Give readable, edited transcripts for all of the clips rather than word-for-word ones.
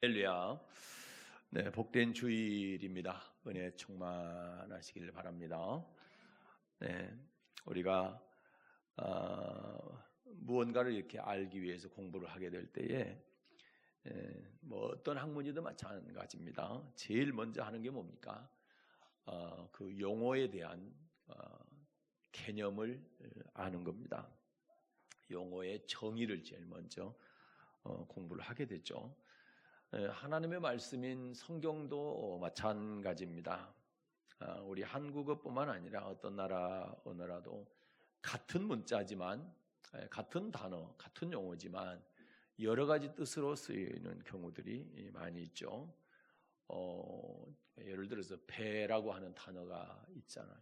할렐루야. 네, 복된 주일입니다. 은혜 충만하시길 바랍니다. 네, 우리가 무언가를 이렇게 알기 위해서 공부를 하게 될 때에 뭐 어떤 학문이든 마찬가지입니다. 제일 먼저 하는 게 뭡니까? 그 용어에 대한 개념을 아는 겁니다. 용어의 정의를 제일 먼저 공부를 하게 되죠. 하나님의 말씀인 성경도 마찬가지입니다. 우리 한국어뿐만 아니라 어떤 나라 언어라도 같은 문자지만 같은 단어, 같은 용어지만 여러 가지 뜻으로 쓰이는 경우들이 많이 있죠. 예를 들어서 배라고 하는 단어가 있잖아요.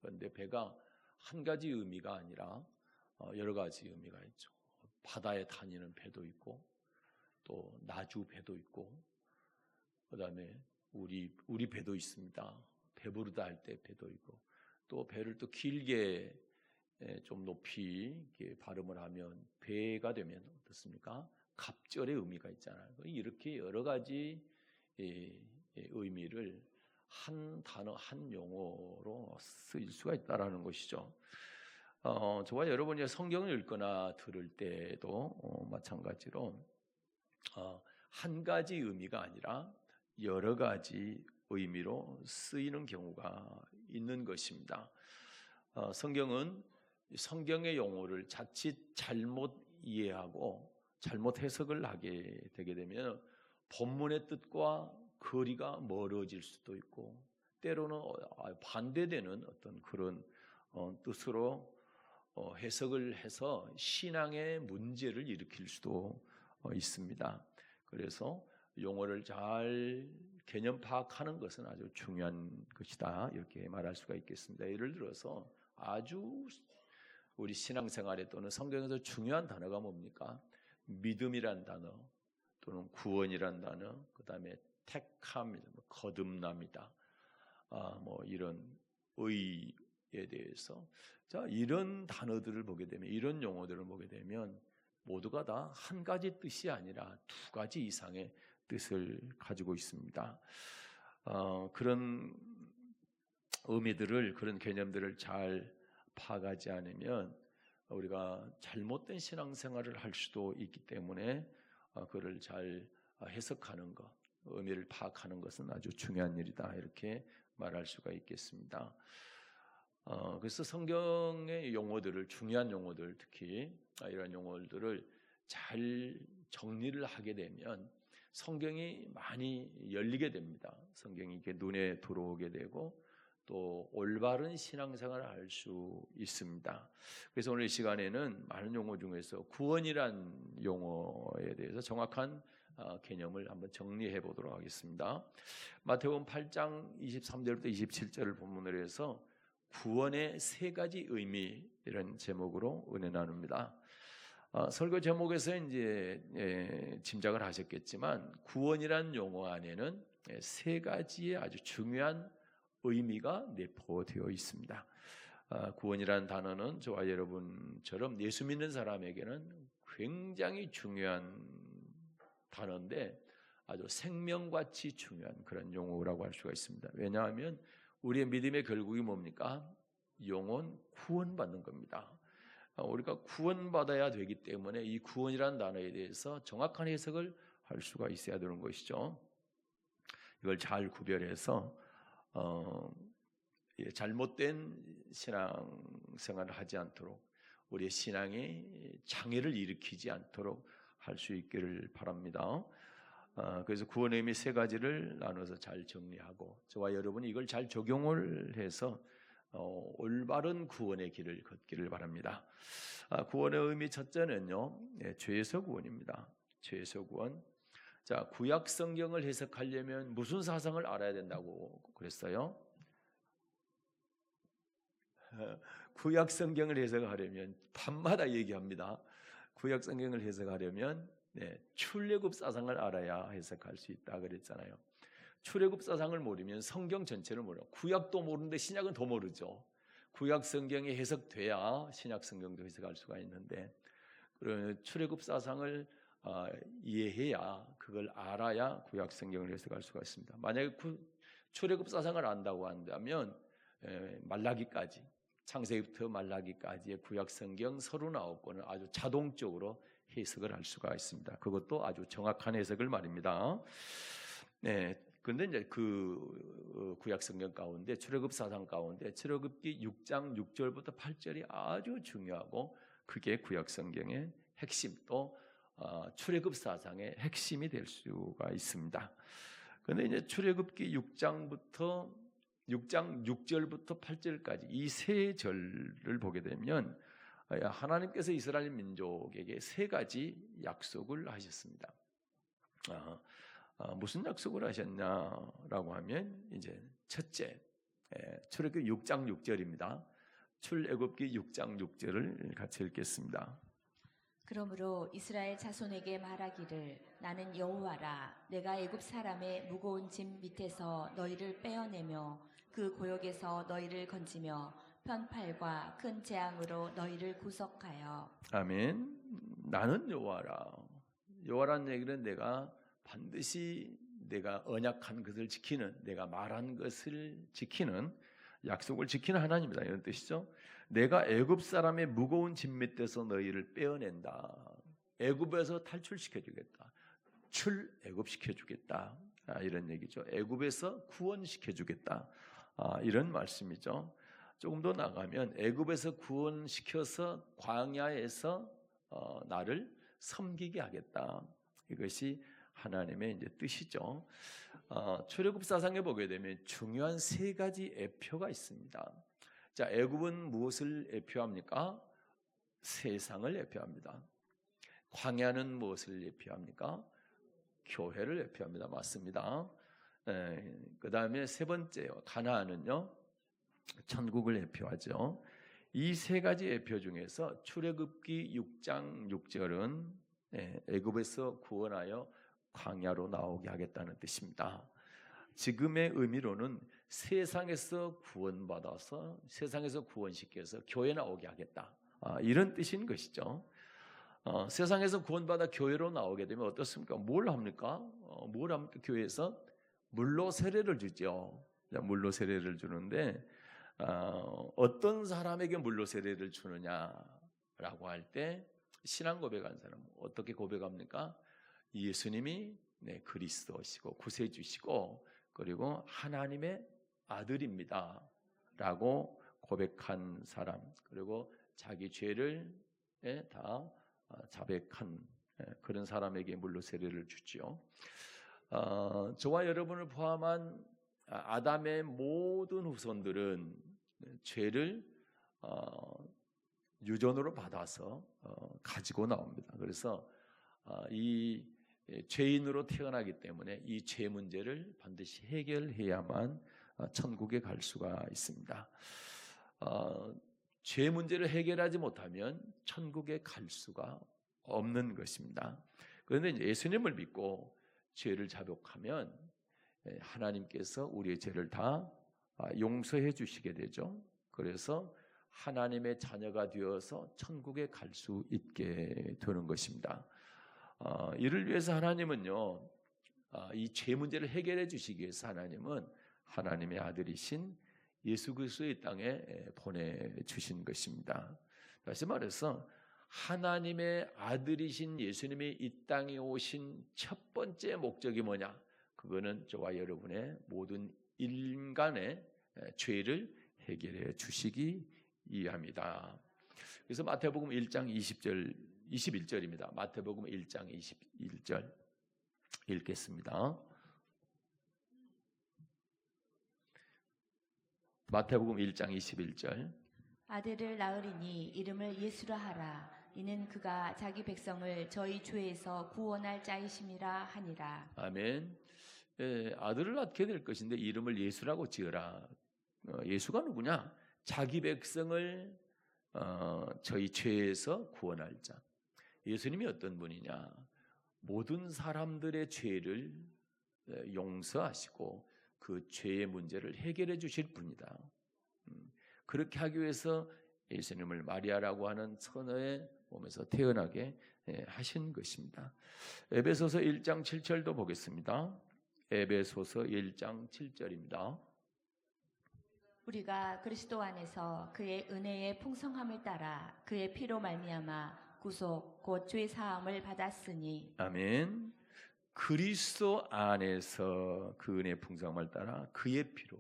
그런데 배가 한 가지 의미가 아니라 여러 가지 의미가 있죠. 바다에 다니는 배도 있고 또 나주 배도 있고 그다음에 우리 배도 있습니다. 배부르다 할 때 배도 있고 또 배를 또 길게 좀 높이 이렇게 발음을 하면 배가 되면 어떻습니까? 갑절의 의미가 있잖아요. 이렇게 여러 가지 의미를 한 단어, 한 용어로 쓰일 수가 있다라는 것이죠. 저와 여러분이 성경을 읽거나 들을 때도 마찬가지로 한 가지 의미가 아니라 여러 가지 의미로 쓰이는 경우가 있는 것입니다. 성경은 성경의 용어를 자칫 잘못 이해하고 잘못 해석을 하게 되게 되면 본문의 뜻과 거리가 멀어질 수도 있고 때로는 반대되는 어떤 그런 뜻으로 해석을 해서 신앙의 문제를 일으킬 수도 있습니다. 그래서 용어를 잘 개념 파악하는 것은 아주 중요한 것이다 이렇게 말할 수가 있겠습니다. 예를 들어서 아주 우리 신앙생활에 또는 성경에서 중요한 단어가 뭡니까? 믿음이란 단어 또는 구원이란 단어, 그 다음에 택함이다, 거듭남이다, 뭐 이런 의에 대해서 자 이런 단어들을 보게 되면 이런 용어들을 보게 되면 모두가 다 한 가지 뜻이 아니라 두 가지 이상의 뜻을 가지고 있습니다. 그런 의미들을 그런 개념들을 잘 파악하지 않으면 우리가 잘못된 신앙생활을 할 수도 있기 때문에 그를 잘 해석하는 것, 의미를 파악하는 것은 아주 중요한 일이다 이렇게 말할 수가 있겠습니다. 그래서 성경의 용어들을 중요한 용어들 특히 이런 용어들을 잘 정리를 하게 되면 성경이 많이 열리게 됩니다. 성경이 이렇게 눈에 들어오게 되고 또 올바른 신앙생활을 할 수 있습니다. 그래서 오늘 이 시간에는 많은 용어 중에서 구원이란 용어에 대해서 정확한 개념을 한번 정리해 보도록 하겠습니다. 마태복음 8장 23절부터 27절을 본문으로 해서 구원의 세 가지 의미 이런 제목으로 은혜 나눕니다. 설교 제목에서 이제 짐작을 하셨겠지만 구원이란 용어 안에는 세 가지의 아주 중요한 의미가 내포되어 있습니다. 구원이란 단어는 저와 여러분처럼 예수 믿는 사람에게는 굉장히 중요한 단어인데 아주 생명같이 중요한 그런 용어라고 할 수가 있습니다. 왜냐하면 우리의 믿음의 결국이 뭡니까? 영혼 구원받는 겁니다. 우리가 구원받아야 되기 때문에 이 구원이라는 단어에 대해서 정확한 해석을 할 수가 있어야 되는 것이죠. 이걸 잘 구별해서 잘못된 신앙생활을 하지 않도록 우리의 신앙에 장애를 일으키지 않도록 할 수 있기를 바랍니다. 그래서 구원의 의미 세 가지를 나눠서 잘 정리하고 저와 여러분이 이걸 잘 적용을 해서 올바른 구원의 길을 걷기를 바랍니다. 구원의 의미 첫째는요, 죄에서 구원입니다. 죄에서 구원. 자, 구약 성경을 해석하려면 무슨 사상을 알아야 된다고 그랬어요? 구약 성경을 해석하려면 밤마다 얘기합니다. 구약 성경을 해석하려면 출애굽 사상을 알아야 해석할 수 있다 그랬잖아요. 출애굽 사상을 모르면 성경 전체를 몰라. 구약도 모르는데 신약은 더 모르죠. 구약 성경이 해석돼야 신약 성경도 해석할 수가 있는데 출애굽 사상을 이해해야, 그걸 알아야 구약 성경을 해석할 수가 있습니다. 만약에 출애굽 사상을 안다고 한다면 말라기까지, 창세기부터 말라기까지의 구약 성경 39권을 아주 자동적으로 해석을 할 수가 있습니다. 그것도 아주 정확한 해석을 말입니다. 네, 그런데 이제 그 구약 성경 가운데, 출애굽 사상 가운데 출애굽기 6장 6절부터 8절이 아주 중요하고, 그게 구약 성경의 핵심, 또 출애굽 사상의 핵심이 될 수가 있습니다. 그런데 이제 출애굽기 6장 6절부터 8절까지 이 세 절을 보게 되면 하나님께서 이스라엘 민족에게 세 가지 약속을 하셨습니다. 무슨 약속을 하셨냐라고 하면, 이제 첫째, 출애굽기 6장 6절입니다. 출애굽기 6장 6절을 같이 읽겠습니다. 그러므로 이스라엘 자손에게 말하기를, 나는 여호와라. 내가 애굽 사람의 무거운 짐 밑에서 너희를 빼어내며 그 고역에서 너희를 건지며 편팔과 큰 재앙으로 너희를 구속하여. 아멘. 나는 여호와라. 여호와라는 얘기는 내가 반드시 내가 언약한 것을 지키는, 내가 말한 것을 지키는, 약속을 지키는 하나님이다, 이런 뜻이죠. 내가 애굽 사람의 무거운 짐 밑에서 너희를 빼어낸다. 애굽에서 탈출시켜주겠다. 출애굽시켜주겠다. 이런 얘기죠. 애굽에서 구원시켜주겠다. 이런 말씀이죠. 조금 더 나가면 애굽에서 구원시켜서 광야에서 나를 섬기게 하겠다. 이것이 하나님의 이제 뜻이죠. 출애굽 사상에 보게 되면 중요한 세 가지 애표가 있습니다. 자, 애굽은 무엇을 애표합니까? 세상을 애표합니다. 광야는 무엇을 애표합니까? 교회를 애표합니다. 맞습니다. 그 다음에 세 번째요, 가나안은요, 천국을 애표하죠. 이 세 가지 애표 중에서 출애굽기 6장 6절은 애굽에서 구원하여 광야로 나오게 하겠다는 뜻입니다. 지금의 의미로는 세상에서 구원받아서, 세상에서 구원시켜서 교회 나오게 하겠다, 이런 뜻인 것이죠. 세상에서 구원받아 교회로 나오게 되면 어떻습니까? 뭘 합니까? 뭘 합니까? 교회에서 물로 세례를 주죠. 물로 세례를 주는데, 어떤 사람에게 물로 세례를 주느냐라고 할 때, 신앙 고백한 사람은 어떻게 고백합니까? 예수님이 그리스도시고 구세주시고 그리고 하나님의 아들입니다 라고 고백한 사람, 그리고 자기 죄를 다 자백한 그런 사람에게 물로 세례를 주죠. 저와 여러분을 포함한 아담의 모든 후손들은 죄를 유전으로 받아서 가지고 나옵니다. 그래서 이 죄인으로 태어나기 때문에 이 죄 문제를 반드시 해결해야만 천국에 갈 수가 있습니다. 죄 문제를 해결하지 못하면 천국에 갈 수가 없는 것입니다. 그런데 이제 예수님을 믿고 죄를 자복하면 하나님께서 우리의 죄를 다 용서해 주시게 되죠. 그래서 하나님의 자녀가 되어서 천국에 갈 수 있게 되는 것입니다. 이를 위해서 하나님은요, 이 죄 문제를 해결해 주시기 위해서 하나님은 하나님의 아들이신 예수 그리스도의 땅에 보내주신 것입니다. 다시 말해서 하나님의 아들이신 예수님이 이 땅에 오신 첫 번째 목적이 뭐냐? 그거는 저와 여러분의 모든 인간의 죄를 해결해 주시기 위함이다. 그래서 마태복음 1장 21절입니다. 마태복음 1장 21절 읽겠습니다. 마태복음 1장 21절. 아들을 낳으리니 이름을 예수라 하라. 이는 그가 자기 백성을 저희 죄에서 구원할 자이심이라 하니라. 아멘. 아들을 낳게 될 것인데 이름을 예수라고 지어라. 예수가 누구냐? 자기 백성을 저희 죄에서 구원할 자. 예수님이 어떤 분이냐? 모든 사람들의 죄를 용서하시고 그 죄의 문제를 해결해 주실 분이다. 그렇게 하기 위해서 예수님을 마리아라고 하는 처녀의 몸에서 태어나게 하신 것입니다. 에베소서 1장 7절도 보겠습니다. 에베소서 1장 7절입니다. 우리가 그리스도 안에서 그의 은혜의 풍성함을 따라 그의 피로 말미암아 구속 곧 죄 사함을 받았으니. 아멘. 그리스도 안에서 그 은혜의 풍성함을 따라 그의 피로,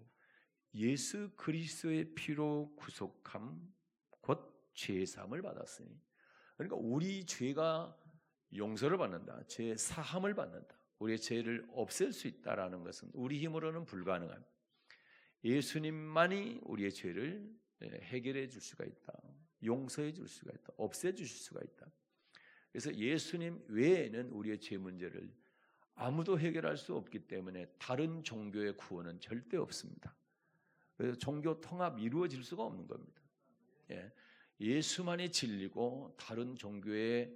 예수 그리스도의 피로 구속함 곧 죄 사함을 받았으니. 그러니까 우리 죄가 용서를 받는다, 죄 사함을 받는다, 우리의 죄를 없앨 수 있다라는 것은 우리 힘으로는 불가능합니다. 예수님만이 우리의 죄를 해결해 줄 수가 있다, 용서해 줄 수가 있다, 없애 주실 수가 있다. 그래서 예수님 외에는 우리의 죄 문제를 아무도 해결할 수 없기 때문에 다른 종교의 구원은 절대 없습니다. 그래서 종교 통합 이루어질 수가 없는 겁니다. 예수만이 진리고 다른 종교의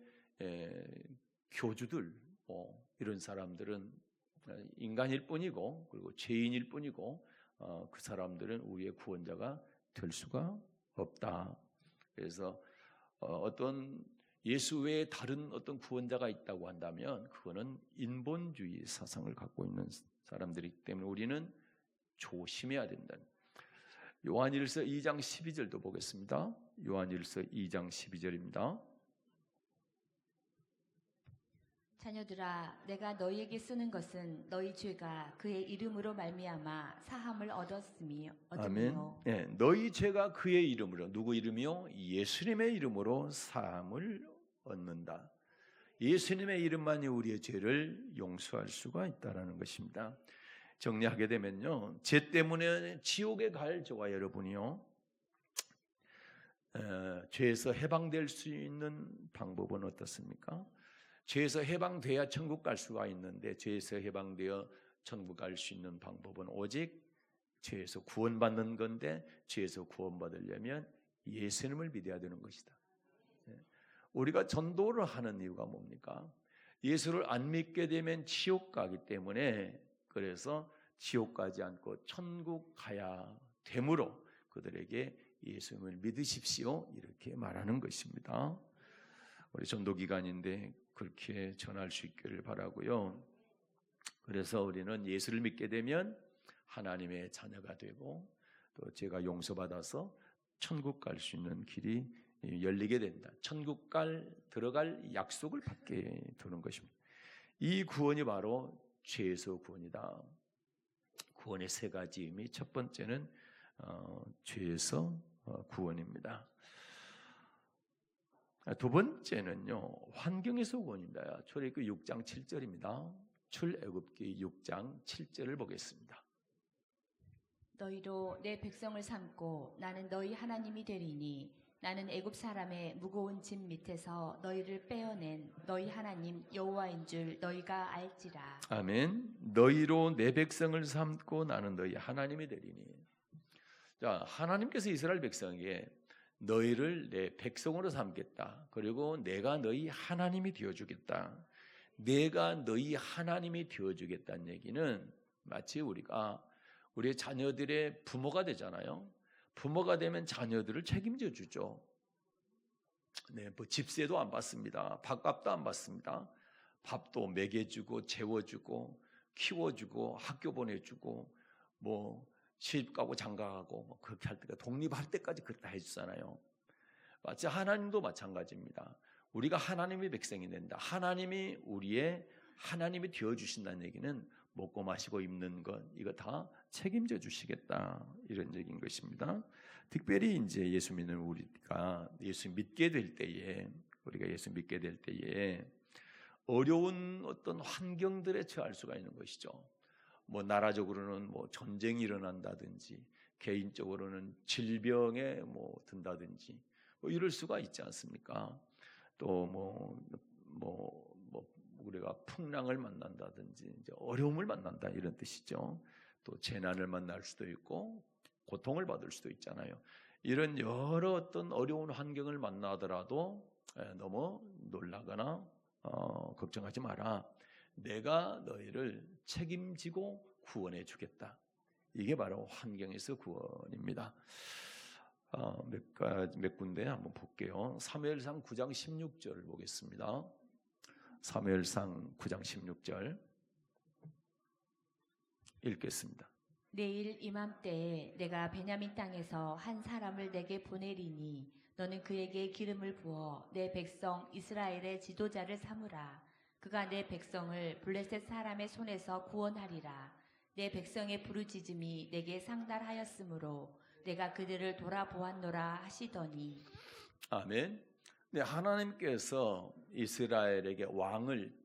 교주들, 이런 사람들은 인간일 뿐이고 그리고 죄인일 뿐이고 그 사람들은 우리의 구원자가 될 수가 없다. 그래서 어떤 예수 외에 다른 어떤 구원자가 있다고 한다면 그거는 인본주의 사상을 갖고 있는 사람들이기 때문에 우리는 조심해야 된다. 요한일서 2장 12절도 보겠습니다. 요한일서 2장 12절입니다. 자녀들아, 내가 너희에게 쓰는 것은 너희 죄가 그의 이름으로 말미암아 사함을 얻음이요. 아멘. 너희 죄가 그의 이름으로, 누구 이름이요? 예수님의 이름으로 사함을 얻는다. 예수님의 이름만이 우리의 죄를 용서할 수가 있다라는 것입니다. 정리하게 되면요, 죄 때문에 지옥에 갈 저와 여러분이요, 죄에서 해방될 수 있는 방법은 어떻습니까? 죄에서 해방돼야 천국 갈 수가 있는데 죄에서 해방되어 천국 갈 수 있는 방법은 오직 죄에서 구원받는 건데, 죄에서 구원받으려면 예수님을 믿어야 되는 것이다. 우리가 전도를 하는 이유가 뭡니까? 예수를 안 믿게 되면 지옥 가기 때문에, 그래서 지옥 가지 않고 천국 가야 되므로 그들에게 예수님을 믿으십시오 이렇게 말하는 것입니다. 우리 전도기간인데 그렇게 전할 수 있기를 바라고요. 그래서 우리는 예수를 믿게 되면 하나님의 자녀가 되고 또 죄가 용서받아서 천국 갈 수 있는 길이 열리게 된다. 천국 들어갈 약속을 받게 되는 것입니다. 이 구원이 바로 죄에서 구원이다. 구원의 세 가지 의미, 첫 번째는 죄에서 구원입니다. 두 번째는요, 환경에서 구원입니다. 출애굽기 6장 7절입니다. 출애굽기 6장 7절을 보겠습니다. 너희로 내 백성을 삼고 나는 너희 하나님이 되리니 나는 애굽 사람의 무거운 짐 밑에서 너희를 빼어낸 너희 하나님 여호와인 줄 너희가 알지라. 아멘. 너희로 내 백성을 삼고 나는 너희 하나님이 되리니. 자, 하나님께서 이스라엘 백성에게 너희를 내 백성으로 삼겠다. 그리고 내가 너희 하나님이 되어주겠다. 내가 너희 하나님이 되어주겠다는 얘기는 마치 우리가 우리의 자녀들의 부모가 되잖아요. 부모가 되면 자녀들을 책임져 주죠. 뭐 집세도 안 받습니다. 밥값도 안 받습니다. 밥도 먹여주고 재워주고 키워주고 학교 보내주고 뭐 시집 가고 장가가고 뭐 그렇게 할 때가 독립할 때까지 그렇게 다 해주잖아요. 마치 하나님도 마찬가지입니다. 우리가 하나님의 백성이 된다. 하나님이 우리의 하나님이 되어주신다는 얘기는 먹고 마시고 입는 것 이거 다 책임져 주시겠다 이런 얘기인 것입니다. 특별히 이제 예수 믿는 우리가 예수 믿게 될 때에 우리가 예수 믿게 될 때에 어려운 어떤 환경들에 처할 수가 있는 것이죠. 뭐 나라적으로는 뭐 전쟁이 일어난다든지 개인적으로는 질병에 뭐 든다든지 뭐 이럴 수가 있지 않습니까? 또 우리가 풍랑을 만난다든지 이제 어려움을 만난다 이런 뜻이죠. 또 재난을 만날 수도 있고 고통을 받을 수도 있잖아요. 이런 여러 어떤 어려운 환경을 만나더라도 너무 놀라거나 걱정하지 마라. 내가 너희를 책임지고 구원해 주겠다. 이게 바로 환경에서 구원입니다. 몇 군데 한번 볼게요. 사무엘상 9장 16절을 보겠습니다. 사무엘상 9장 16절 읽겠습니다. 내일 이맘때에 내가 베냐민 땅에서 한 사람을 내게 보내리니 너는 그에게 기름을 부어 내 백성 이스라엘의 지도자를 삼으라. 그가 내 백성을 블레셋 사람의 손에서 구원하리라. 내 백성의 부르짖음이 내게 상달하였으므로 내가 그들을 돌아보았노라 하시더니. 아멘. 네, 하나님께서 이스라엘에게 왕을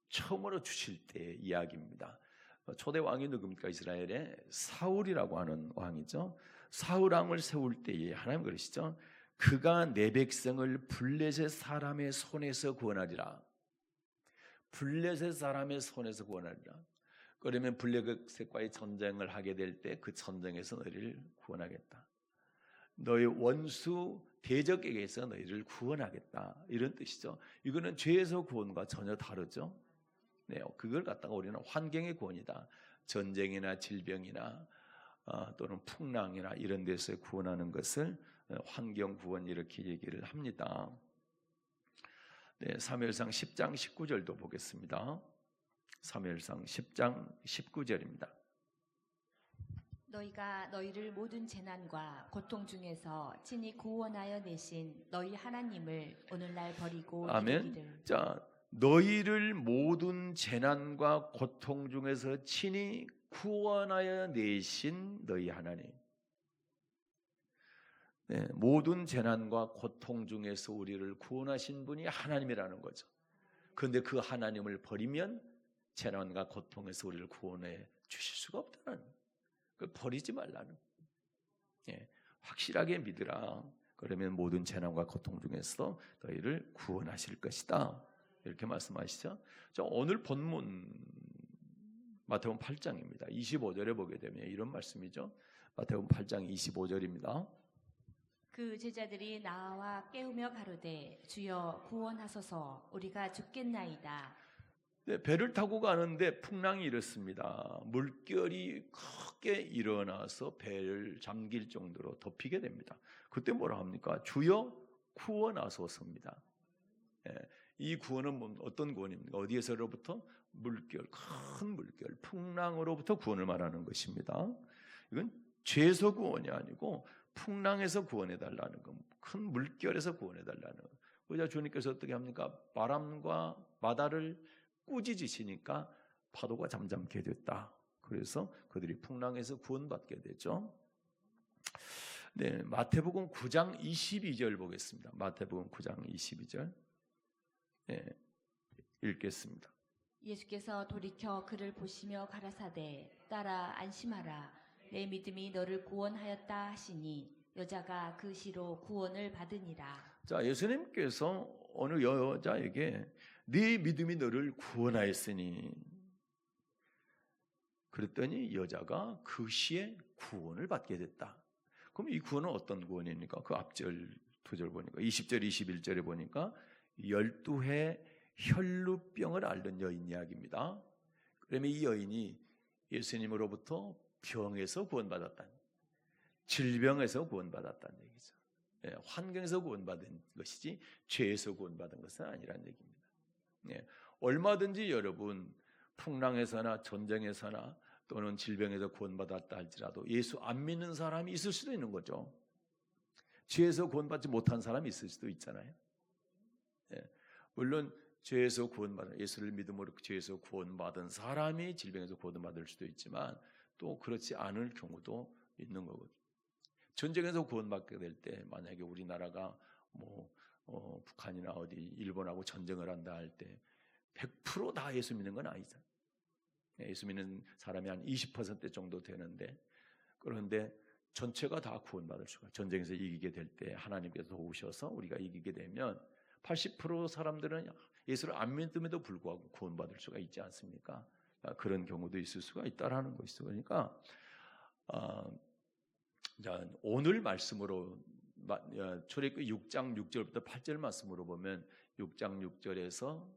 처음으로 주실 때의 이야기입니다. 초대 왕이 누굽니까? 이스라엘의 사울이라고 하는 왕이죠. 사울 왕을 세울 때에 하나님 그러시죠. 그가 내 백성을 블레셋 사람의 손에서 구원하리라. 블레셋 사람의 손에서 구원하리라. 그러면 블레셋과의 전쟁을 하게 될 때 그 전쟁에서 너희를 구원하겠다. 너희 원수 대적에게서 너희를 구원하겠다. 이런 뜻이죠. 이거는 죄에서 구원과 전혀 다르죠. 네, 그걸 갖다가 우리는 환경의 구원이다. 전쟁이나 질병이나 또는 풍랑이나 이런 데서 구원하는 것을 환경 구원 이렇게 얘기를 합니다. 네, 사무엘상 10장 19절도 보겠습니다. 사무엘상 10장 19절입니다. 너희가 너희를 모든 재난과 고통 중에서 친히 구원하여 내신 너희 하나님을 오늘날 버리고 아멘. 이르기를. 자, 너희를 모든 재난과 고통 중에서 친히 구원하여 내신 너희 하나님. 네, 모든 재난과 고통 중에서 우리를 구원하신 분이 하나님이라는 거죠. 그런데 그 하나님을 버리면 재난과 고통에서 우리를 구원해 주실 수가 없다는, 그걸 버리지 말라는. 예, 확실하게 믿으라. 그러면 모든 재난과 고통 중에서 너희를 구원하실 것이다. 이렇게 말씀하시죠. 자, 오늘 본문 마태복음 8장입니다. 25절에 보게 되면 이런 말씀이죠. 마태복음 8장 25절입니다. 그 제자들이 나와 깨우며 가로되 주여 구원하소서 우리가 죽겠나이다. 네, 배를 타고 가는데 풍랑이 일었습니다. 물결이 크게 일어나서 배를 잠길 정도로 덮이게 됩니다. 그때 뭐라 합니까? 주여 구원하소서입니다. 예, 이 구원은 어떤 구원입니까? 어디에서로부터? 물결, 큰 물결, 풍랑으로부터 구원을 말하는 것입니다. 이건 죄에서 구원이 아니고 풍랑에서 구원해달라는 거, 큰 물결에서 구원해달라는 거. 그래서 주님께서 어떻게 합니까? 바람과 바다를 꾸짖으시니까 파도가 잠잠게 됐다. 그래서 그들이 풍랑에서 구원받게 되죠. 네, 마태복음 9장 22절 보겠습니다. 마태복음 9장 22절. 네, 읽겠습니다. 예수께서 돌이켜 그를 보시며 가라사대 따라 안심하라 내 믿음이 너를 구원하였다 하시니 여자가 그 시로 구원을 받으니라. 자, 예수님께서 어느 여자에게 네 믿음이 너를 구원하였으니, 그랬더니 여자가 그 시에 구원을 받게 됐다. 그럼 이 구원은 어떤 구원입니까? 그 앞절 두 절 보니까 20절 21절에 보니까 12해 혈루병을 앓는 여인 이야기입니다. 그러면 이 여인이 예수님으로부터 병에서 구원받았다는, 질병에서 구원받았다는 얘기죠. 예, 환경에서 구원받은 것이지 죄에서 구원받은 것은 아니라는 얘기입니다. 예, 얼마든지 여러분 풍랑에서나 전쟁에서나 또는 질병에서 구원받았다 할지라도 예수 안 믿는 사람이 있을 수도 있는 거죠. 죄에서 구원받지 못한 사람이 있을 수도 있잖아요. 예, 물론 죄에서 구원받은, 예수를 믿음으로 죄에서 구원받은 사람이 질병에서 구원받을 수도 있지만 또 그렇지 않을 경우도 있는 거거든요. 전쟁에서 구원받게 될 때 만약에 우리나라가 북한이나 어디 일본하고 전쟁을 한다 할 때 100% 다 예수 믿는 건 아니잖아요. 예수 믿는 사람이 한 20% 정도 되는데, 그런데 전체가 다 구원받을 수가, 전쟁에서 이기게 될 때 하나님께서 도우셔서 우리가 이기게 되면 80% 사람들은 예수를 안 믿음에도 불구하고 구원받을 수가 있지 않습니까? 그런 경우도 있을 수가 있다라는 것이죠. 그러니까 자, 오늘 말씀으로 출애굽기 6장 6절부터 8절 말씀으로 보면 6장 6절에서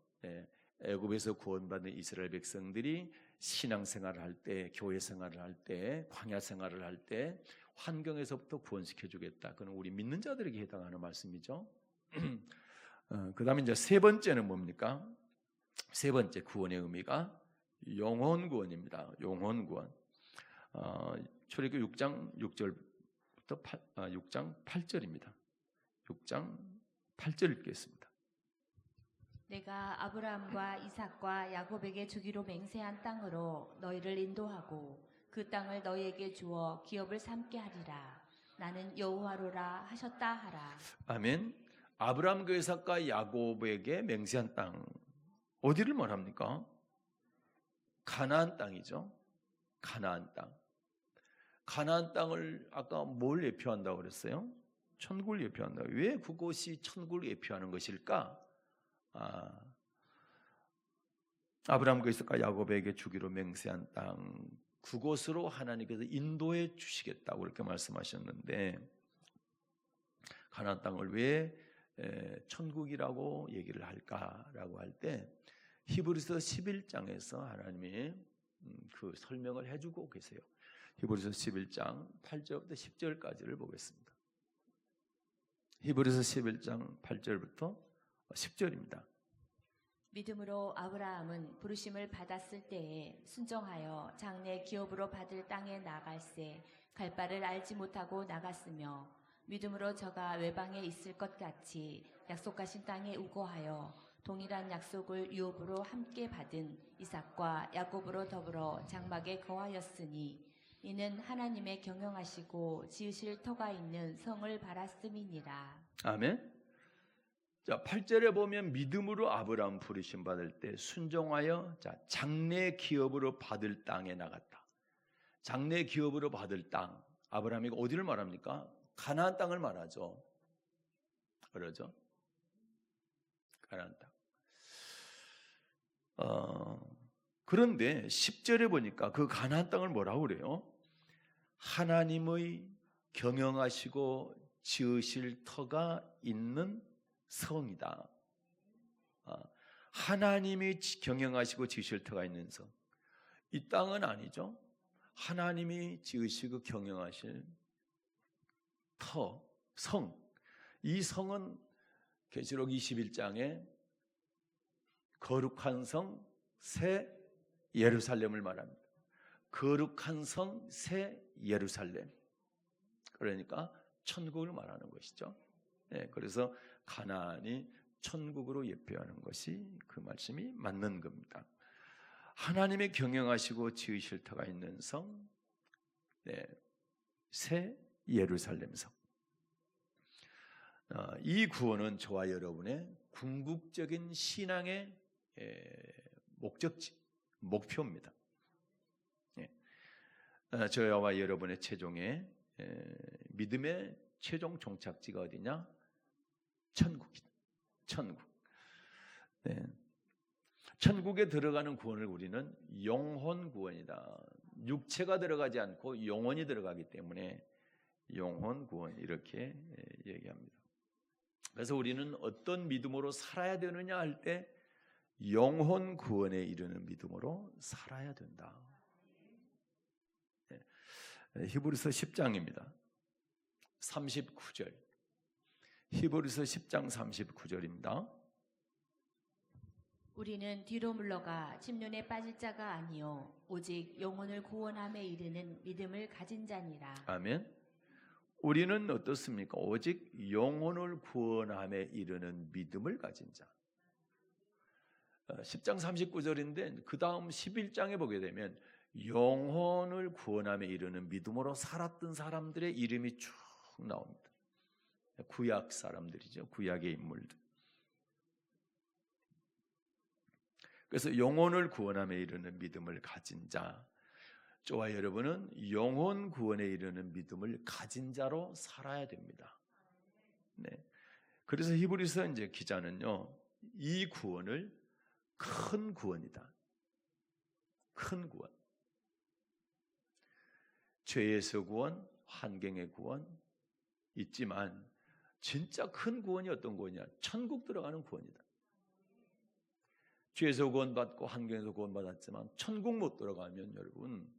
애굽에서 구원받은 이스라엘 백성들이 신앙생활을 할 때, 교회 생활을 할 때, 광야 생활을 할 때 환경에서부터 구원시켜 주겠다. 그건 우리 믿는 자들에게 해당하는 말씀이죠. 그 다음에 이제 세 번째는 뭡니까? 세 번째 구원의 의미가 영혼 구원입니다. 영혼 구원. 출애굽기 6장 6절부터 6장 8절입니다. 6장 8절 읽겠습니다. 내가 아브라함과 이삭과 야곱에게 주기로 맹세한 땅으로 너희를 인도하고 그 땅을 너희에게 주어 기업을 삼게 하리라. 나는 여호와로라 하셨다 하라. 아멘. 아브라함과 이삭과 야곱에게 맹세한 땅, 어디를 말합니까? 가나안 땅이죠. 가나안 땅. 가나안 땅을 아까 뭘 예표한다고 그랬어요? 천국을 예표한다. 왜 그곳이 천국을 예표하는 것일까? 아브라함과 이삭과 야곱에게 주기로 맹세한 땅, 그곳으로 하나님께서 인도해 주시겠다고 그렇게 말씀하셨는데, 가나안 땅을 왜 천국이라고 얘기를 할까라고 할 때 히브리서 11장에서 하나님이 그 설명을 해주고 계세요. 히브리서 11장 8절부터 10절까지를 보겠습니다. 히브리서 11장 8절부터 10절입니다. 믿음으로 아브라함은 부르심을 받았을 때에 순종하여 장래 기업으로 받을 땅에 나갈새 갈 바를 알지 못하고 나갔으며, 믿음으로 저가 외방에 있을 것 같이 약속하신 땅에 우거하여 동일한 약속을 유업으로 함께 받은 이삭과 야곱으로 더불어 장막에 거하였으니, 이는 하나님의 경영하시고 지으실 터가 있는 성을 바랐음이니라. 아멘. 자, 8절에 보면 믿음으로 아브라함 부르심 받을 때 순종하여 장래 기업으로 받을 땅에 나갔다. 장래 기업으로 받을 땅, 아브라함이 어디를 말합니까? 가나안 땅을 말하죠. 그러죠? 가나안 땅. 그런데 10절에 보니까 그 가나안 땅을 뭐라고 그래요? 하나님의 경영하시고 지으실 터가 있는 성이다. 하나님이 경영하시고 지으실 터가 있는 성. 이 땅은 아니죠. 하나님이 지으시고 경영하실 터, 성. 이 성은 계시록 21장에 거룩한 성 새 예루살렘을 말합니다. 거룩한 성 새 예루살렘. 그러니까 천국을 말하는 것이죠. 네, 그래서 가나안이 천국으로 예표하는 것이 그 말씀이 맞는 겁니다. 하나님의 경영하시고 지으실 터가 있는 성, 네, 새 예루살렘 성. 이 구원은 저와 여러분의 궁극적인 신앙의 목적지, 목표입니다. 저와 여러분의 최종의 믿음의 최종 종착지가 어디냐? 천국이다. 천국. 네. 천국에 들어가는 구원을 우리는 영혼 구원이다. 육체가 들어가지 않고 영혼이 들어가기 때문에 영혼 구원 이렇게 얘기합니다. 그래서 우리는 어떤 믿음으로 살아야 되느냐 할 때 영혼 구원에 이르는 믿음으로 살아야 된다. 네. 히브리서 10장입니다. 39절. 히브리서 10장 39절입니다. 우리는 뒤로 물러가 침륜에 빠질 자가 아니요 오직 영혼을 구원함에 이르는 믿음을 가진 자니라. 아멘. 우리는 어떻습니까? 오직 영혼을 구원함에 이르는 믿음을 가진 자. 10장 39절인데 그 다음 11장에 보게 되면 영혼을 구원함에 이르는 믿음으로 살았던 사람들의 이름이 쭉 나옵니다. 구약 사람들이죠. 구약의 인물들. 그래서 영혼을 구원함에 이르는 믿음을 가진 자, 저와 여러분은 영혼 구원에 이르는 믿음을 가진 자로 살아야 됩니다. 네. 그래서 히브리서 이제 기자는요, 이 구원을 큰 구원이다. 큰 구원. 죄에서 구원, 환경의 구원 있지만 진짜 큰 구원이 어떤 구원이냐? 천국 들어가는 구원이다. 죄에서 구원받고 환경에서 구원받았지만 천국 못 들어가면 여러분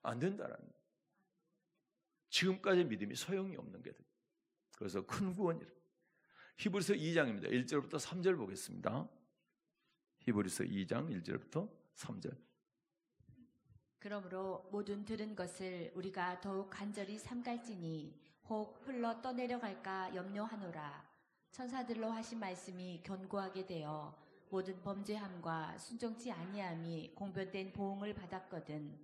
안 된다라는 거예요. 지금까지 믿음이 소용이 없는 게 됩니다. 그래서 큰 구원이라. 히브리서 2장입니다. 1절부터 3절 보겠습니다. 히브리서 2장 1절부터 3절. 그러므로 모든 들은 것을 우리가 더욱 간절히 삼갈지니 혹 흘러 떠내려갈까 염려하노라. 천사들로 하신 말씀이 견고하게 되어 모든 범죄함과 순종치 아니함이 공변된 보응을 받았거든.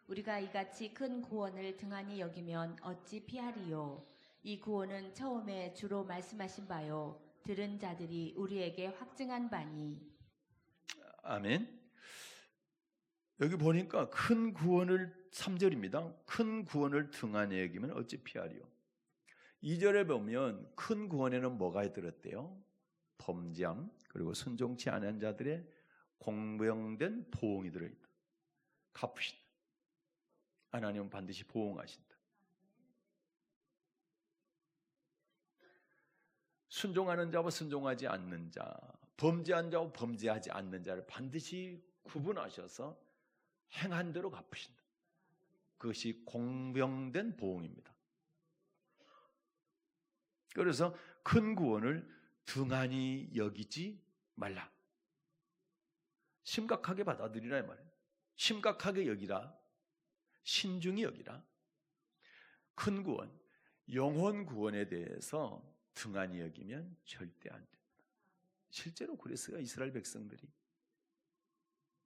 우리가 이같이 큰 구원을 등한히 여기면 어찌 피하리요. 이 구원은 처음에 주로 말씀하신 바요 들은 자들이 우리에게 확증한 바니. 아멘. 여기 보니까 큰 구원을 3절입니다. 큰 구원을 등한히 여기면 어찌 피하리요. 2절에 보면 큰 구원에는 뭐가 들었대요? 범죄함 그리고 순종치 않은 자들의 공병된 보응이 들어있다. 갚으신다. 하나님은 반드시 보응하신다. 순종하는 자와 순종하지 않는 자, 범죄한 자와 범죄하지 않는 자를 반드시 구분하셔서 행한 대로 갚으신다. 그것이 공병된 보응입니다. 그래서 큰 구원을 등한히 여기지 말라. 심각하게 받아들이라 이 말이에요. 심각하게 여기라. 신중히 여기라. 큰 구원, 영혼 구원에 대해서 등한히 여기면 절대 안 됩니다. 실제로 그랬어요. 이스라엘 백성들이.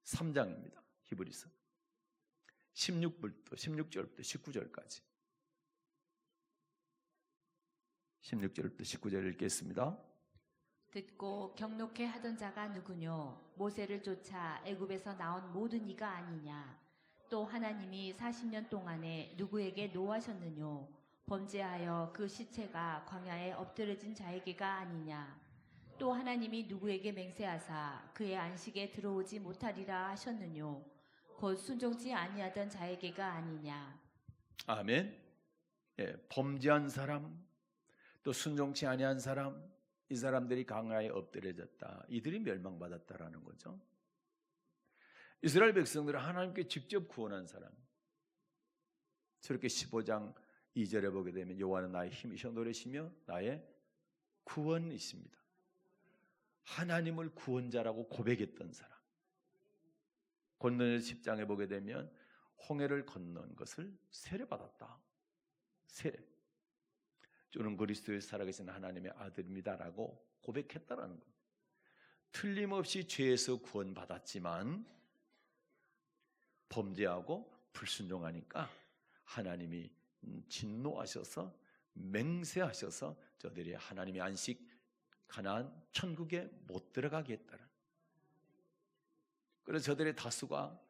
3장입니다. 히브리서 16절부터 19절까지 16절부터 19절 읽겠습니다. 듣고 경록해 하던 자가 누구뇨? 모세를 쫓아 애굽에서 나온 모든 이가 아니냐? 또 하나님이 40년 동안에 누구에게 노하셨느뇨? 범죄하여 그 시체가 광야에 엎드려진 자에게가 아니냐? 또 하나님이 누구에게 맹세하사 그의 안식에 들어오지 못하리라 하셨느뇨? 곧 순종치 아니하던 자에게가 아니냐? 아멘. 예, 범죄한 사람, 또 순종치 아니한 사람, 이 사람들이 강야에 엎드려졌다. 이들이 멸망받았다라는 거죠. 이스라엘 백성들은 하나님께 직접 구원한 사람. 저렇게 15장 2절에 보게 되면 여호와는 나의 힘이셔 노래시며 나의 구원이십니다. 하나님을 구원자라고 고백했던 사람. 고린도전서 10장에 보게 되면 홍해를 건넌 것을 세례받았다. 세례. 저는 그리스도의 살아계신 하나님의 아들입니다라고 고백했다라는 겁니다. 틀림없이 죄에서 구원받았지만 범죄하고 불순종하니까 하나님이 진노하셔서 맹세하셔서 저들이 하나님의 안식 가나안 천국에 못 들어가게 했다는. 그래서 저들의 다수가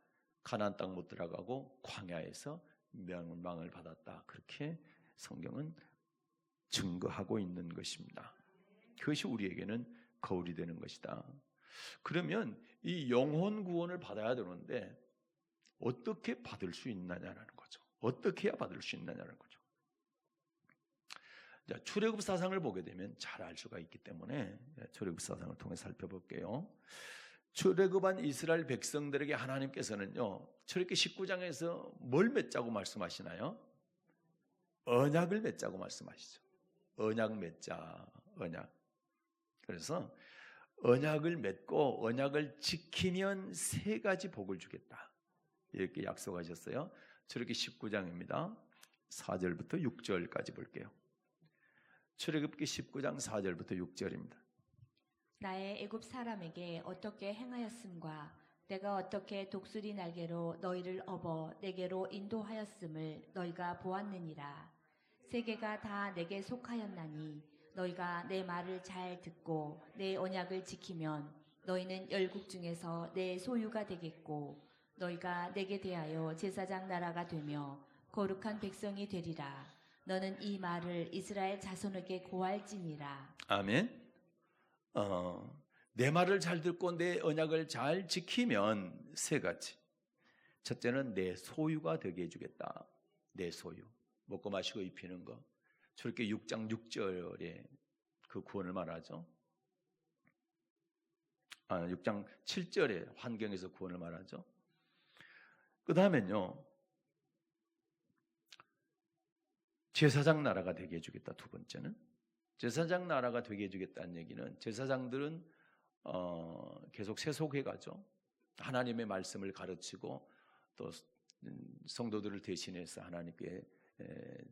가나안 땅 못 들어가고 광야에서 멸망을 받았다. 그렇게 성경은 증거하고 있는 것입니다. 그것이 우리에게는 거울이 되는 것이다. 그러면 이 영혼 구원을 받아야 되는데 어떻게 받을 수 있느냐는 거죠. 어떻게 해야 받을 수 있느냐는 거죠. 자, 출애굽 사상을 보게 되면 잘 알 수가 있기 때문에 출애굽 사상을 통해 살펴볼게요. 출애굽한 이스라엘 백성들에게 하나님께서는요, 출애굽기 19장에서 뭘 맺자고 말씀하시나요? 언약을 맺자고 말씀하시죠. 언약 맺자, 언약. 그래서 언약을 맺고 언약을 지키면 3가지 복을 주겠다. 이렇게 약속하셨어요. 출애굽기 19장입니다. 4절부터 6절까지 볼게요. 출애굽기 19장 4절부터 6절입니다. 나의 애굽 사람에게 어떻게 행하였음과 내가 어떻게 독수리 날개로 너희를 업어 내게로 인도하였음을 너희가 보았느니라. 세계가 다 내게 속하였나니 너희가 내 말을 잘 듣고 내 언약을 지키면 너희는 열국 중에서 내 소유가 되겠고 너희가 내게 대하여 제사장 나라가 되며 거룩한 백성이 되리라. 너는 이 말을 이스라엘 자손에게 고할지니라. 아멘. 내 말을 잘 듣고 내 언약을 잘 지키면 3가지. 첫째는 내 소유가 되게 해주겠다. 내 소유. 먹고 마시고 입히는 거. 저렇게 6장 6절에 그 구원을 말하죠. 6장 7절에 환경에서 구원을 말하죠. 그 다음엔요, 제사장 나라가 되게 해주겠다. 2번째는 제사장 나라가 되게 해주겠다는 얘기는 제사장들은 계속 세속해 가죠. 하나님의 말씀을 가르치고 또 성도들을 대신해서 하나님께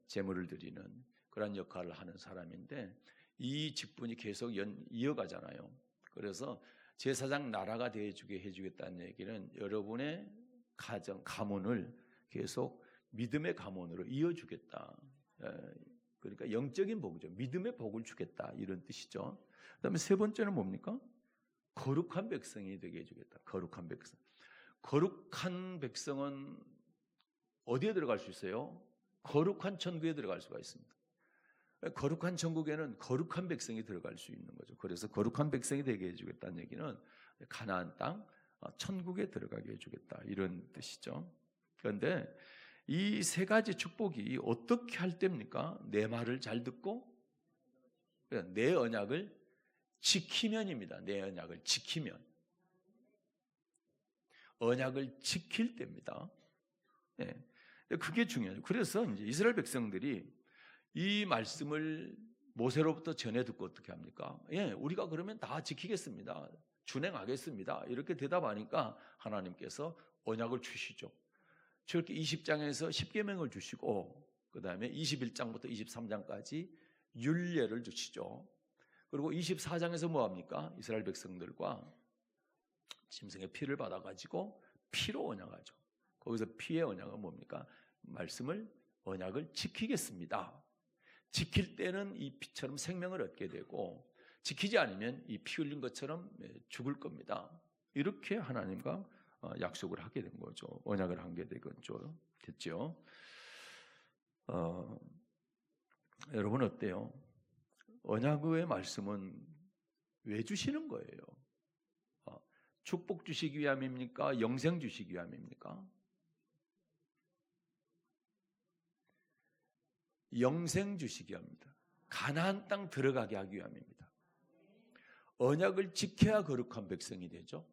제물을 드리는 그런 역할을 하는 사람인데 이 직분이 계속 이어가잖아요. 그래서 제사장 나라가 되어주게 해주겠다는 얘기는 여러분의 가정, 가문을 계속 믿음의 가문으로 이어주겠다. 그러니까 영적인 복이죠. 믿음의 복을 주겠다 이런 뜻이죠. 그다음에 세 번째는 뭡니까? 거룩한 백성이 되게 해주겠다. 거룩한 백성. 거룩한 백성은 어디에 들어갈 수 있어요? 거룩한 천국에 들어갈 수가 있습니다. 거룩한 천국에는 거룩한 백성이 들어갈 수 있는 거죠. 그래서 거룩한 백성이 되게 해주겠다는 얘기는 가나안 땅, 천국에 들어가게 해주겠다 이런 뜻이죠. 그런데 이 세 가지 축복이 어떻게 할 때입니까? 내 말을 잘 듣고 내 언약을 지키면입니다. 내 언약을 지키면. 언약을 지킬 때입니다. 네. 그게 중요해요. 그래서 이제 이스라엘 백성들이 이 말씀을 모세로부터 전해 듣고 어떻게 합니까? 예, 우리가 그러면 다 지키겠습니다. 준행하겠습니다. 이렇게 대답하니까 하나님께서 언약을 주시죠. 저렇게 20장에서 10계명을 주시고 그 다음에 21장부터 23장까지 율례를 주시죠. 그리고 24장에서 뭐합니까? 이스라엘 백성들과 짐승의 피를 받아가지고 피로 언약하죠. 거기서 피의 언약은 뭡니까? 언약을 지키겠습니다. 지킬 때는 이 피처럼 생명을 얻게 되고 지키지 않으면 이 피 흘린 것처럼 죽을 겁니다. 이렇게 하나님과 약속을 하게 된 거죠. 언약을 하게 됐죠. 여러분 어때요? 언약의 말씀은 왜 주시는 거예요? 축복 주시기 위함입니까? 영생 주시기 위함입니까? 영생 주시기 위함입니다. 가나안 땅 들어가게 하기 위함입니다. 언약을 지켜야 거룩한 백성이 되죠.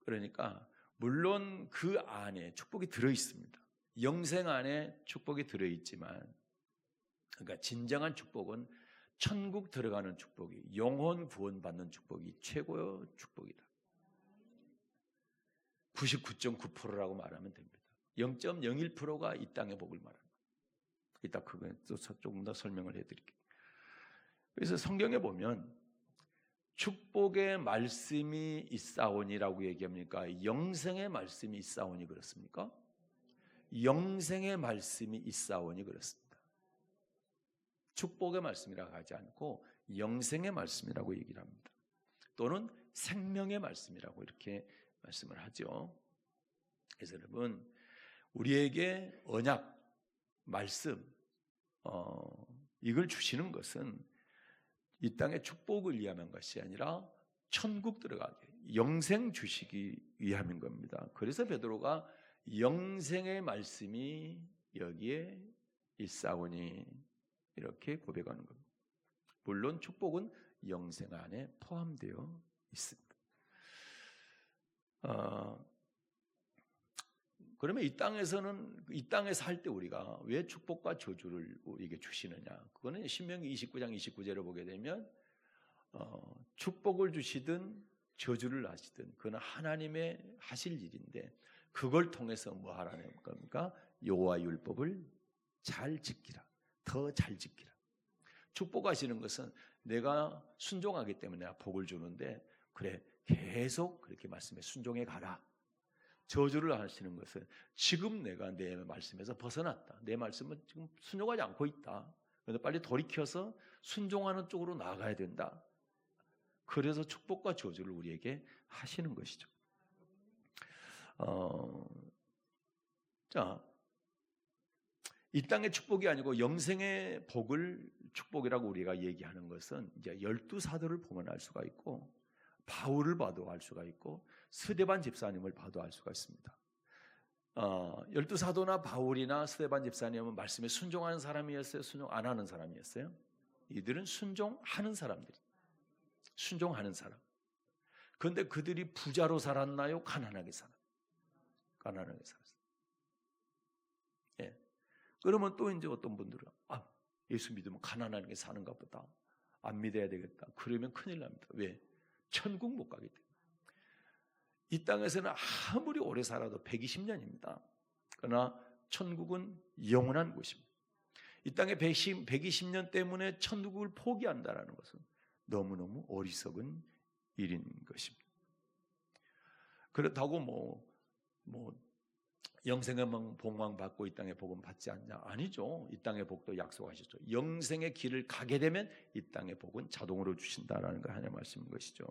그러니까 물론 그 안에 축복이 들어있습니다. 영생 안에 축복이 들어있지만 그러니까 진정한 축복은 천국 들어가는 축복이 영혼 구원받는 축복이 최고의 축복이다. 99.9%라고 말하면 됩니다. 0.01%가 이 땅의 복을 말합니다. 이따 그거 조금 더 설명을 해드릴게요. 그래서 성경에 보면 축복의 말씀이 있사오니라고 얘기합니까? 영생의 말씀이 있사오니 그렇습니까? 영생의 말씀이 있사오니 그렇습니다. 축복의 말씀이라고 하지 않고 영생의 말씀이라고 얘기를 합니다. 또는 생명의 말씀이라고 이렇게 말씀을 하죠. 그래서 여러분 우리에게 언약, 말씀 이걸 주시는 것은 이 땅의 축복을 위함한 것이 아니라 천국 들어가게 영생 주시기 위함인 겁니다. 그래서 베드로가 영생의 말씀이 여기에 있사오니 이렇게 고백하는 겁니다. 물론 축복은 영생 안에 포함되어 있습니다. 그러면 이 땅에 살 때 우리가 왜 축복과 저주를 우리에게 주시느냐? 그거는 신명기 29장 29절을 보게 되면 축복을 주시든 저주를 하시든 그건 하나님의 하실 일인데 그걸 통해서 뭐 하라는 겁니까? 여호와 율법을 잘 지키라. 더 잘 지키라. 축복하시는 것은 내가 순종하기 때문에 내가 복을 주는데 그래 계속 그렇게 말씀에 순종해 가라. 저주를 하시는 것은 지금 내가 내 말씀에서 벗어났다. 내 말씀은 지금 순종하지 않고 있다. 그래서 빨리 돌이켜서 순종하는 쪽으로 나아가야 된다. 그래서 축복과 저주를 우리에게 하시는 것이죠. 자, 이 땅의 축복이 아니고 영생의 복을 축복이라고 우리가 얘기하는 것은 이제 12사도를 보면 알 수가 있고 바울을 봐도 알 수가 있고 스데반 집사님을 봐도 알 수가 있습니다. 12사도나 바울이나 스데반 집사님은 말씀에 순종하는 사람이었어요? 순종 안 하는 사람이었어요? 이들은 순종하는 사람들이 순종하는 사람. 그런데 그들이 부자로 살았나요? 가난하게 살았나요? 가난하게 살았어요. 예. 그러면 또 이제 어떤 분들은 예수 믿으면 가난하게 사는가 보다. 안 믿어야 되겠다. 그러면 큰일 납니다. 왜? 천국 못 가게 돼요. 이 땅에서는 아무리 오래 살아도 120년입니다. 그러나 천국은 영원한 곳입니다. 이 땅에 120년 때문에 천국을 포기한다는 것은 너무너무 어리석은 일인 것입니다. 그렇다고 영생의 복만 받고 이 땅의 복은 받지 않냐? 아니죠. 이 땅의 복도 약속하셨죠. 영생의 길을 가게 되면 이 땅의 복은 자동으로 주신다라는 거 하나님의 말씀인 것이죠.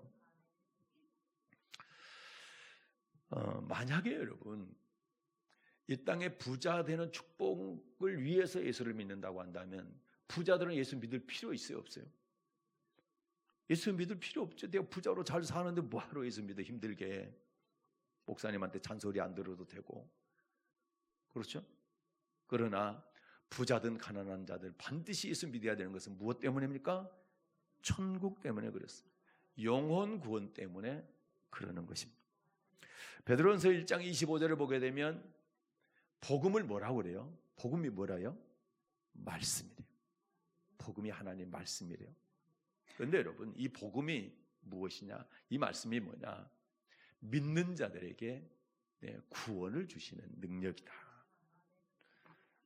만약에 여러분 이 땅에 부자 되는 축복을 위해서 예수를 믿는다고 한다면 부자들은 예수 믿을 필요 있어요, 없어요? 예수 믿을 필요 없죠. 내가 부자로 잘 사는데 뭐하러 예수 믿어 힘들게. 목사님한테 잔소리 안 들어도 되고. 그렇죠? 그러나 부자든 가난한 자들 반드시 예수 믿어야 되는 것은 무엇 때문입니까? 천국 때문에 그랬어요. 영혼 구원 때문에 그러는 것입니다. 베드로전서 1장 25절을 보게 되면 복음을 뭐라고 그래요? 복음이 뭐라요? 말씀이래요. 복음이 하나님 말씀이래요. 그런데 여러분 이 복음이 무엇이냐? 이 말씀이 뭐냐? 믿는 자들에게 구원을 주시는 능력이다.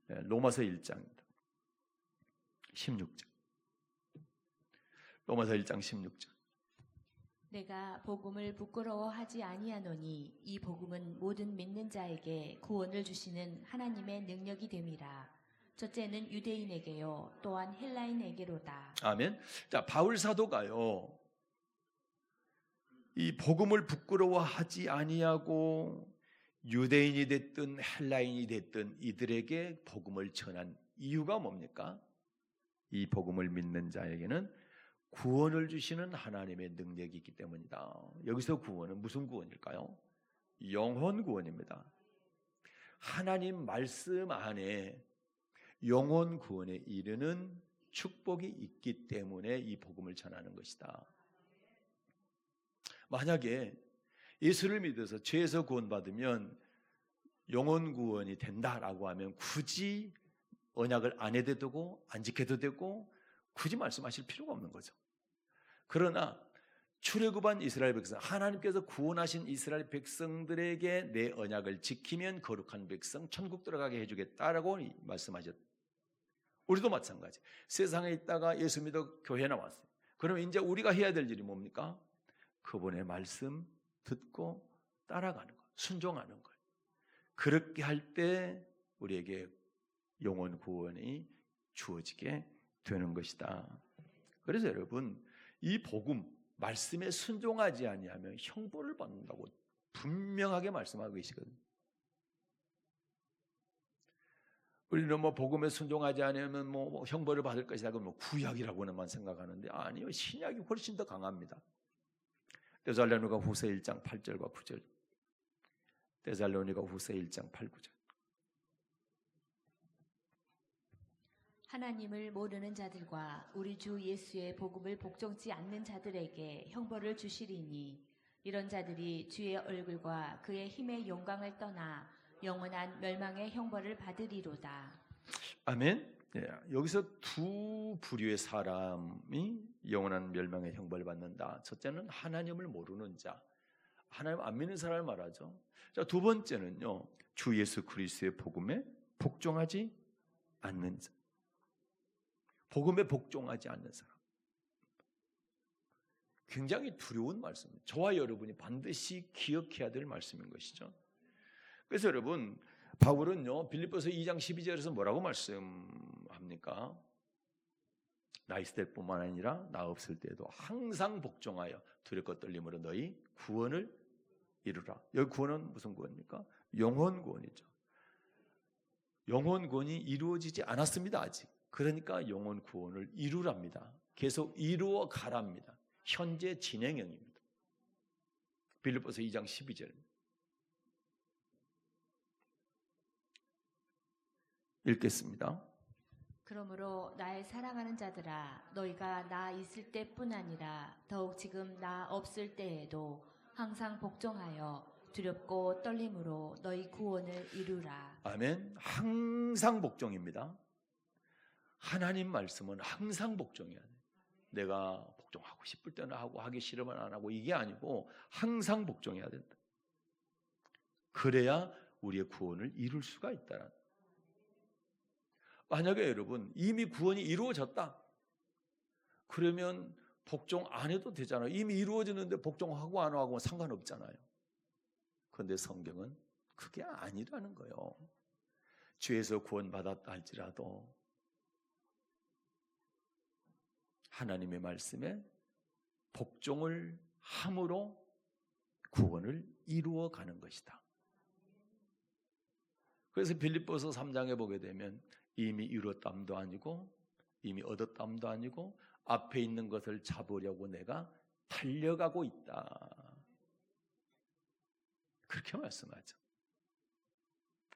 로마서 1장입니다. 16절. 로마서 1장 16절. 내가 복음을 부끄러워하지 아니하노니 이 복음은 모든 믿는 자에게 구원을 주시는 하나님의 능력이 됨이라. 첫째는 유대인에게요 또한 헬라인에게로다. 아멘. 자, 바울 사도가요 이 복음을 부끄러워하지 아니하고 유대인이 됐든 헬라인이 됐든 이들에게 복음을 전한 이유가 뭡니까? 이 복음을 믿는 자에게는 구원을 주시는 하나님의 능력이 있기 때문이다. 여기서 구원은 무슨 구원일까요? 영혼 구원입니다. 하나님 말씀 안에 영혼 구원에 이르는 축복이 있기 때문에 이 복음을 전하는 것이다. 만약에 예수를 믿어서 죄에서 구원받으면 영혼 구원이 된다라고 하면 굳이 언약을 안 해도 되고 안 지켜도 되고 굳이 말씀하실 필요가 없는 거죠. 그러나 출애굽한 이스라엘 백성, 하나님께서 구원하신 이스라엘 백성들에게 내 언약을 지키면 거룩한 백성 천국 들어가게 해주겠다라고 말씀하셨. 우리도 마찬가지. 세상에 있다가 예수 믿어 교회 나왔어요. 그러면 이제 우리가 해야 될 일이 뭡니까? 그분의 말씀 듣고 따라가는 것, 순종하는 것. 그렇게 할 때 우리에게 영혼 구원이 주어지게 되는 것이다. 그래서 여러분 이 복음 말씀에 순종하지 아니하면 형벌을 받는다고 분명하게 말씀하고 계시거든요. 우리는 복음에 순종하지 않으면 형벌을 받을 것이다 그러면 구약이라고만 생각하는데 아니요, 신약이 훨씬 더 강합니다. 데살로니가 후서 1장 8절과 9절. 데살로니가 후서 1장 8, 9절. 하나님을 모르는 자들과 우리 주 예수의 복음을 복종치 않는 자들에게 형벌을 주시리니 이런 자들이 주의 얼굴과 그의 힘의 영광을 떠나 영원한 멸망의 형벌을 받으리로다. 아멘. 여기서 두 부류의 사람이 영원한 멸망의 형벌을 받는다. 첫째는 하나님을 모르는 자, 하나님 안 믿는 사람을 말하죠. 자, 두 번째는요, 주 예수 그리스도의 복음에 복종하지 않는 자. 복음에 복종하지 않는 사람. 굉장히 두려운 말씀입니다. 저와 여러분이 반드시 기억해야 될 말씀인 것이죠. 그래서 여러분 바울은요 빌립보서 2장 12절에서 뭐라고 말씀합니까? 나 있을 때뿐만 아니라 나 없을 때도 항상 복종하여 두렵고 떨림으로 너희 구원을 이루라. 여기 구원은 무슨 구원입니까? 영혼 구원이죠. 영혼 구원이 이루어지지 않았습니다 아직. 그러니까 영혼 구원을 이루랍니다. 계속 이루어 가랍니다. 현재 진행형입니다. 빌립보서 2장 12절 읽겠습니다. 그러므로 나의 사랑하는 자들아 너희가 나 있을 때뿐 아니라 더욱 지금 나 없을 때에도 항상 복종하여 두렵고 떨림으로 너희 구원을 이루라. 아멘. 항상 복종입니다. 하나님 말씀은 항상 복종해야 돼요. 내가 복종하고 싶을 때는 하고 하기 싫으면 안 하고 이게 아니고 항상 복종해야 된다. 그래야 우리의 구원을 이룰 수가 있다. 만약에 여러분 이미 구원이 이루어졌다. 그러면 복종 안 해도 되잖아요. 이미 이루어졌는데 복종하고 안 하고 상관없잖아요. 그런데 성경은 그게 아니라는 거예요. 죄에서 구원받았다 할지라도 하나님의 말씀에 복종을 함으로 구원을 이루어가는 것이다. 그래서 빌립보서 3장에 보게 되면 이미 이뤘담도 아니고 이미 얻었담도 아니고 앞에 있는 것을 잡으려고 내가 달려가고 있다. 그렇게 말씀하죠.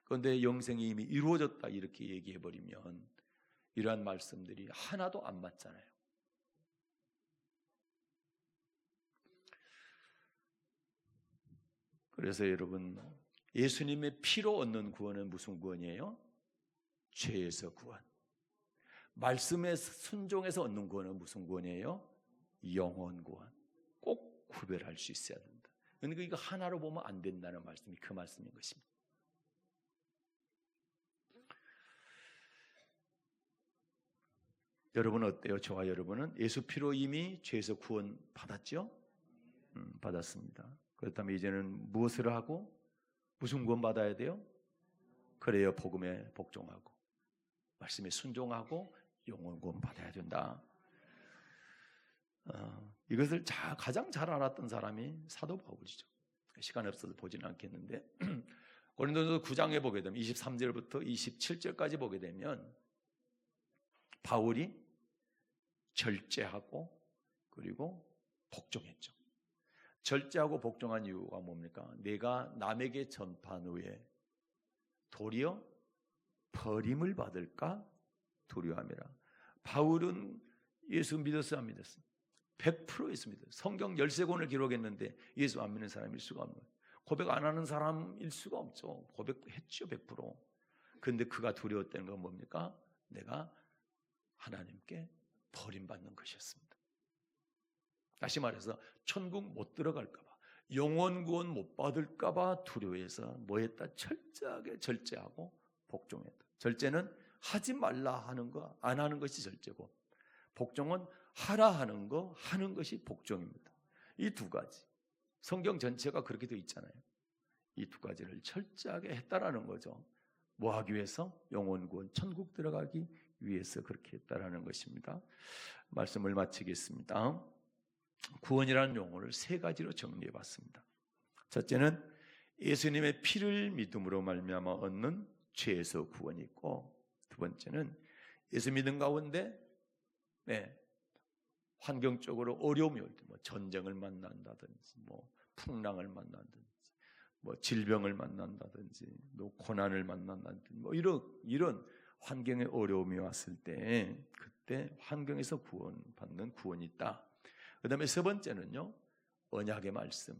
그런데 영생이 이미 이루어졌다 이렇게 얘기해버리면 이러한 말씀들이 하나도 안 맞잖아요. 그래서 여러분 예수님의 피로 얻는 구원은 무슨 구원이에요? 죄에서 구원. 말씀에 순종해서 얻는 구원은 무슨 구원이에요? 영원 구원. 꼭 구별할 수 있어야 된다. 그러니까 이거 하나로 보면 안 된다는 말씀이 그 말씀인 것입니다. 여러분 어때요? 저와 여러분은 예수 피로 이미 죄에서 구원 받았죠? 받았습니다. 그렇다면 이제는 무엇을 하고 무슨 구원 받아야 돼요? 그래야 복음에 복종하고 말씀에 순종하고 영원 구원 받아야 된다. 이것을 가장 잘 알았던 사람이 사도 바울이죠. 시간 없어서 보지는 않겠는데 고린도서 9장에 보게 되면 23절부터 27절까지 보게 되면 바울이 절제하고 그리고 복종했죠. 절제하고 복종한 이유가 뭡니까? 내가 남에게 전파한 후에 도리어 버림을 받을까 두려워함이라. 바울은 예수 믿었어요, 안 믿었어요? 100% 예수 믿었어요. 성경 13권을 기록했는데 예수 안 믿는 사람일 수가 없는 거예요. 고백 안 하는 사람일 수가 없죠. 고백했죠, 100%. 그런데 그가 두려웠다는 건 뭡니까? 내가 하나님께 버림받는 것이었습니다. 다시 말해서 천국 못 들어갈까 봐, 영원 구원 못 받을까 봐 두려워해서 뭐했다? 철저하게 절제하고 복종했다. 절제는 하지 말라 하는 거, 안 하는 것이 절제고, 복종은 하라 하는 거, 하는 것이 복종입니다. 이 두 가지, 성경 전체가 그렇게 되어 있잖아요. 이 두 가지를 철저하게 했다라는 거죠. 뭐 하기 위해서? 영원 구원, 천국 들어가기 위해서 그렇게 했다라는 것입니다. 말씀을 마치겠습니다. 구원이라는 용어를 세 가지로 정리해 봤습니다. 첫째는 예수님의 피를 믿음으로 말미암아 얻는 죄에서 구원이 있고, 두 번째는 예수 믿음 가운데 환경적으로 어려움이 올 때, 전쟁을 만난다든지, 풍랑을 만난다든지, 질병을 만난다든지, 고난을 만난다든지, 이런 환경의 어려움이 왔을 때, 그때 환경에서 구원받는 구원이 있다. 그 다음에 세 번째는요, 언약의 말씀,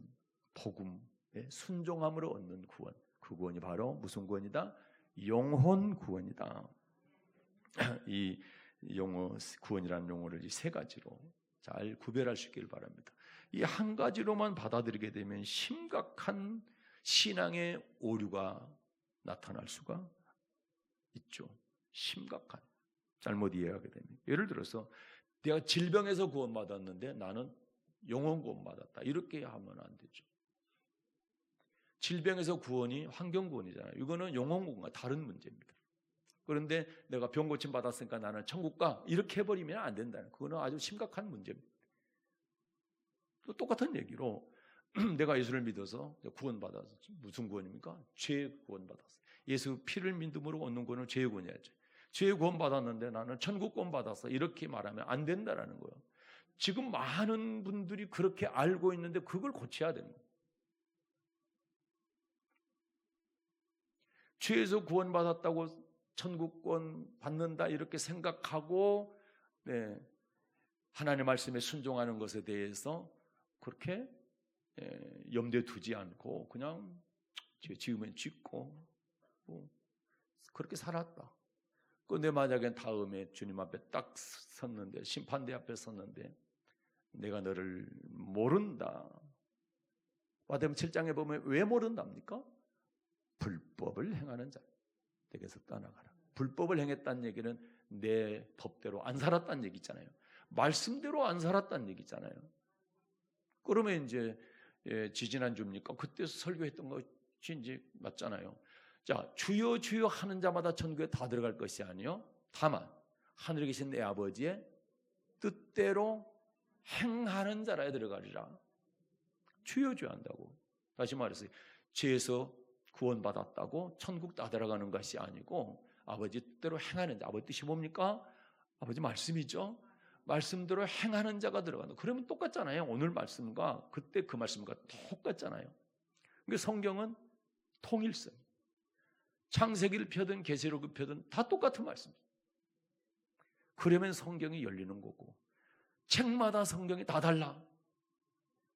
복음에 순종함으로 얻는 구원. 그 구원이 바로 무슨 구원이다? 영혼 구원이다. 이 용어, 구원이라는 용어를 이 세 가지로 잘 구별할 수 있기를 바랍니다. 이 한 가지로만 받아들이게 되면 심각한 신앙의 오류가 나타날 수가 있죠. 심각한, 잘못 이해하게 되면. 예를 들어서 내가 질병에서 구원받았는데 나는 영혼 구원받았다, 이렇게 하면 안 되죠. 질병에서 구원이 환경 구원이잖아요. 이거는 영혼 구원과 다른 문제입니다. 그런데 내가 병 고침 받았으니까 나는 천국 가, 이렇게 해버리면 안 된다는, 그거는 아주 심각한 문제입니다. 또 똑같은 얘기로 내가 예수를 믿어서 구원받았어. 무슨 구원입니까? 죄 구원받았어. 예수 피를 믿음으로 얻는 구원은 죄 구원이야죠. 죄 구원받았는데 나는 천국 구원 받았어, 이렇게 말하면 안 된다라는 거예요. 지금 많은 분들이 그렇게 알고 있는데 그걸 고쳐야 되는 거예요. 죄에서 구원받았다고 천국권 받는다 이렇게 생각하고 하나님의 말씀에 순종하는 것에 대해서 그렇게 염두에 두지 않고 그냥 죄 지으면 짓고 그렇게 살았다. 근데 만약에 다음에 주님 앞에 딱 섰는데, 심판대 앞에 섰는데 내가 너를 모른다. 마태복음 7장에 보면 왜 모른답니까? 불법을 행하는 자 내게서 떠나가라. 불법을 행했다는 얘기는 내 법대로 안 살았다는 얘기잖아요. 말씀대로 안 살았다는 얘기잖아요. 그러면 이제 지지난주입니까? 그때 설교했던 것이 이제 맞잖아요. 자, 주여 주여 하는 자마다 천국에 다 들어갈 것이 아니요, 다만 하늘에 계신 내 아버지의 뜻대로 행하는 자라야 들어가리라. 주여 주여 한다고. 다시 말해서 죄에서 구원받았다고 천국 다 들어가는 것이 아니고 아버지 뜻대로 행하는 자. 아버지 뜻이 뭡니까? 아버지 말씀이죠. 말씀대로 행하는 자가 들어간다. 그러면 똑같잖아요. 오늘 말씀과 그때 그 말씀과 똑같잖아요. 그러니까 성경은 통일성. 창세기를 펴든 계시록을 펴든 다 똑같은 말씀입니다. 그러면 성경이 열리는 거고, 책마다 성경이 다 달라.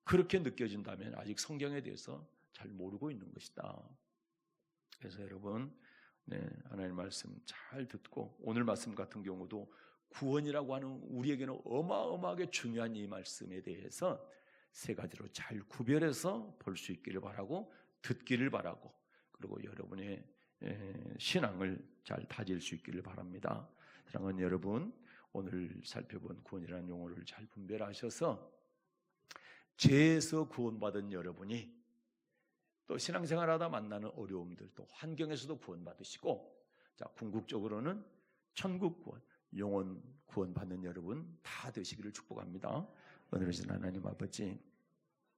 그렇게 느껴진다면 아직 성경에 대해서 잘 모르고 있는 것이다. 그래서 여러분, 하나님의 말씀 잘 듣고, 오늘 말씀 같은 경우도 구원이라고 하는 우리에게는 어마어마하게 중요한 이 말씀에 대해서 세 가지로 잘 구별해서 볼 수 있기를 바라고, 듣기를 바라고, 그리고 여러분의 신앙을 잘 다질 수 있기를 바랍니다. 사랑하는 여러분, 오늘 살펴본 구원이라는 용어를 잘 분별하셔서 죄에서 구원받은 여러분이 또 신앙생활하다 만나는 어려움들, 또 환경에서도 구원받으시고, 자, 궁극적으로는 천국 구원, 영원 구원받는 여러분 다 되시기를 축복합니다. 은혜로우신 하나님 아버지,